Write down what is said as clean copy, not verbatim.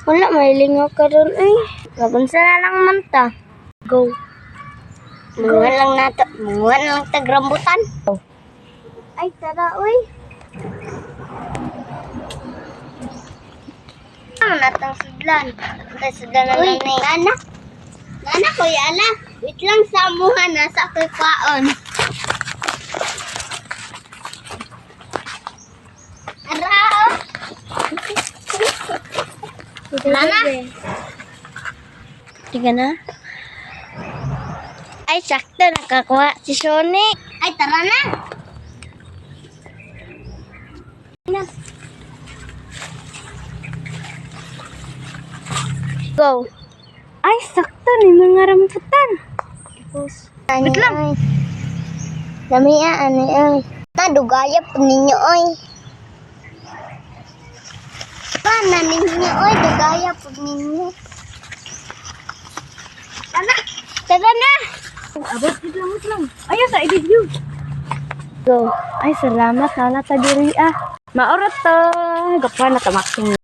Wala, may lingaw ka ron eh. Gabunsa na lang man ta. Go. Munguhan lang nato. Munguhan lang tagrambutan. Ay, tara, uy. Ano natang sudlan? Sudlan na lang ni anak. Anak ko, ala. Wait lang sa amuhan. Nasa ako'y paon. Araw. Lana. Tiga na. Ay, sakto. Nakakuha si Shoni. Ay, tara na. Go. Ay, sakto ni mga rambutan. Tapos, wait lang. Dami ani ay. Nadugaya po ninyo oy. Paano ninyo oy, dugaya po ninyo. Tara, tara na. Abot lang. Ayaw sa i-video. Go. Ay, salamat na natadiri ah. Maorat to. Gapa na tamaksin.